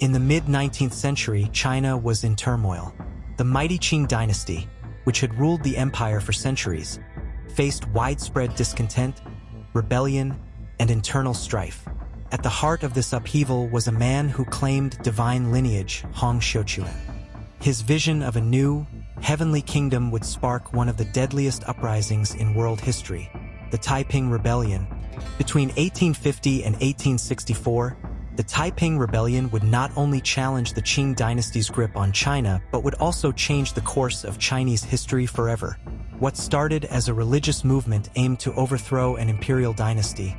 In the mid-19th century, China was in turmoil. The mighty Qing dynasty, which had ruled the empire for centuries, faced widespread discontent, rebellion, and internal strife. At the heart of this upheaval was a man who claimed divine lineage, Hong Xiuquan. His vision of a new, heavenly kingdom would spark one of the deadliest uprisings in world history, the Taiping Rebellion. Between 1850 and 1864, the Taiping Rebellion would not only challenge the Qing dynasty's grip on China, but would also change the course of Chinese history forever. What started as a religious movement aimed to overthrow an imperial dynasty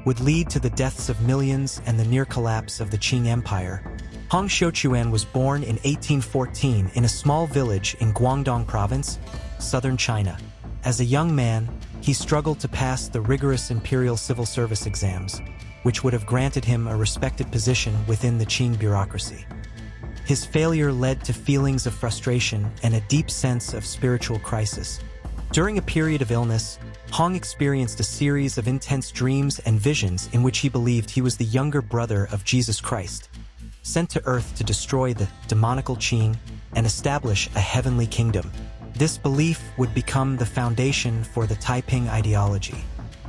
would lead to the deaths of millions and the near collapse of the Qing Empire. Hong Xiuquan was born in 1814 in a small village in Guangdong Province, southern China. As a young man, he struggled to pass the rigorous imperial civil service exams, which would have granted him a respected position within the Qing bureaucracy. His failure led to feelings of frustration and a deep sense of spiritual crisis. During a period of illness, Hong experienced a series of intense dreams and visions in which he believed he was the younger brother of Jesus Christ, sent to Earth to destroy the demonical Qing and establish a heavenly kingdom. This belief would become the foundation for the Taiping ideology.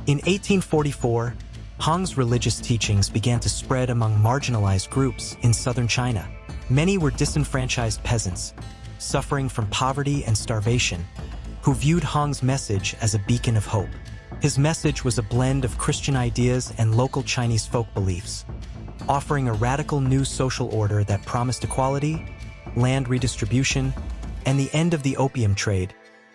In 1844, Hong's religious teachings began to spread among marginalized groups in southern China. Many were disenfranchised peasants, suffering from poverty and starvation, who viewed Hong's message as a beacon of hope. His message was a blend of Christian ideas and local Chinese folk beliefs, offering a radical new social order that promised equality, land redistribution, and the end of the opium trade.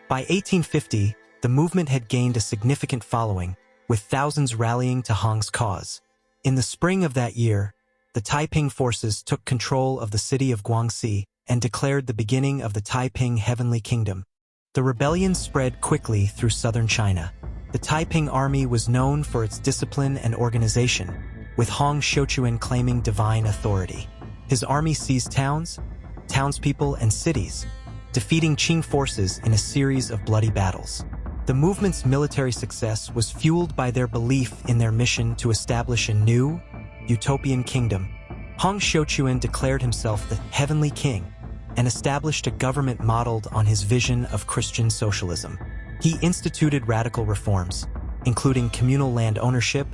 By 1850, the movement had gained a significant following, with thousands rallying to Hong's cause. In the spring of that year, the Taiping forces took control of the city of Guangxi and declared the beginning of the Taiping Heavenly Kingdom. The rebellion spread quickly through southern China. The Taiping army was known for its discipline and organization, with Hong Xiuquan claiming divine authority. His army seized towns, townspeople, and cities, defeating Qing forces in a series of bloody battles. The movement's military success was fueled by their belief in their mission to establish a new, utopian kingdom. Hong Xiuquan declared himself the Heavenly King and established a government modeled on his vision of Christian socialism. He instituted radical reforms, including communal land ownership,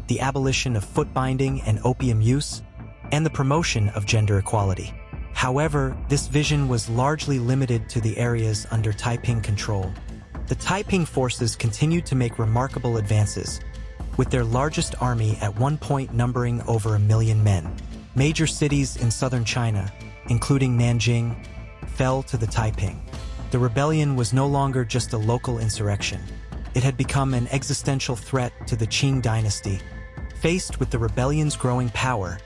the abolition of foot binding and opium use, and the promotion of gender equality. However, this vision was largely limited to the areas under Taiping control. The Taiping forces continued to make remarkable advances, with their largest army at one point numbering over 1 million men. Major cities in southern China, including Nanjing, fell to the Taiping. The rebellion was no longer just a local insurrection. It had become an existential threat to the Qing dynasty. Faced with the rebellion's growing power,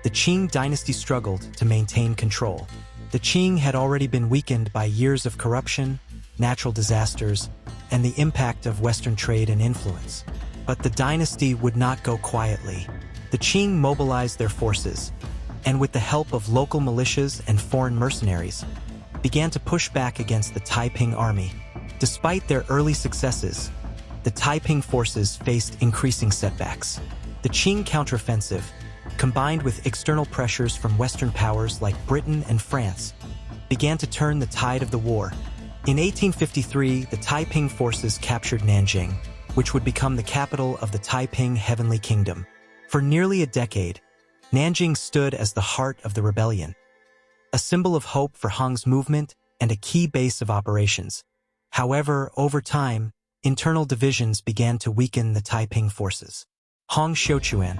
the Qing dynasty struggled to maintain control. The Qing had already been weakened by years of corruption, natural disasters, and the impact of Western trade and influence. But the dynasty would not go quietly. The Qing mobilized their forces, and with the help of local militias and foreign mercenaries, began to push back against the Taiping army. Despite their early successes, the Taiping forces faced increasing setbacks. The Qing counteroffensive, combined with external pressures from Western powers like Britain and France, began to turn the tide of the war. In 1853, the Taiping forces captured Nanjing, which would become the capital of the Taiping Heavenly Kingdom. For nearly a decade, Nanjing stood as the heart of the rebellion, a symbol of hope for Hong's movement and a key base of operations. However, over time, internal divisions began to weaken the Taiping forces. Hong Xiuquan,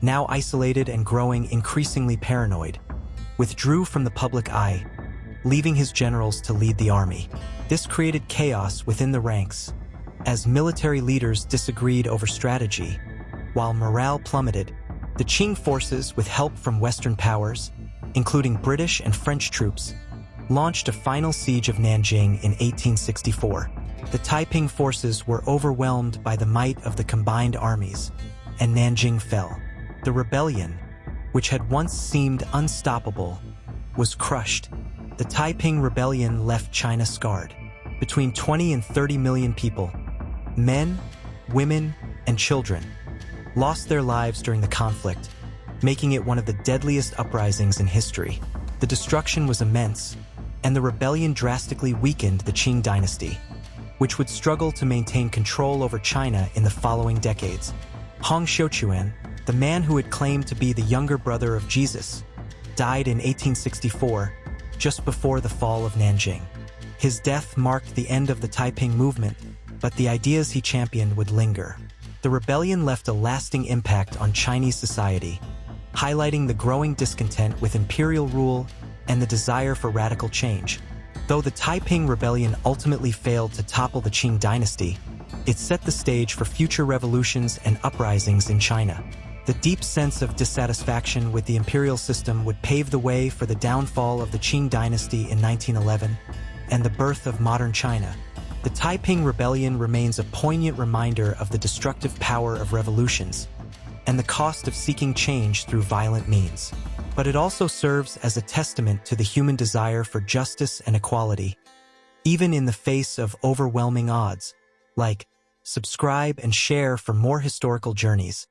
now isolated and growing increasingly paranoid, withdrew from the public eye, leaving his generals to lead the army. This created chaos within the ranks, as military leaders disagreed over strategy. While morale plummeted, the Qing forces, with help from Western powers, including British and French troops, launched a final siege of Nanjing in 1864. The Taiping forces were overwhelmed by the might of the combined armies, and Nanjing fell. The rebellion, which had once seemed unstoppable, was crushed. The Taiping Rebellion left China scarred. Between 20 and 30 million people, men, women, and children, lost their lives during the conflict, making it one of the deadliest uprisings in history. The destruction was immense, and the rebellion drastically weakened the Qing dynasty, which would struggle to maintain control over China in the following decades. Hong Xiuquan, the man who had claimed to be the younger brother of Jesus, died in 1864, just before the fall of Nanjing. His death marked the end of the Taiping movement, but the ideas he championed would linger. The rebellion left a lasting impact on Chinese society, highlighting the growing discontent with imperial rule and the desire for radical change. Though the Taiping Rebellion ultimately failed to topple the Qing dynasty, it set the stage for future revolutions and uprisings in China. The deep sense of dissatisfaction with the imperial system would pave the way for the downfall of the Qing dynasty in 1911 and the birth of modern China. The Taiping Rebellion remains a poignant reminder of the destructive power of revolutions and the cost of seeking change through violent means. But it also serves as a testament to the human desire for justice and equality, even in the face of overwhelming odds. Like, subscribe and share for more historical journeys.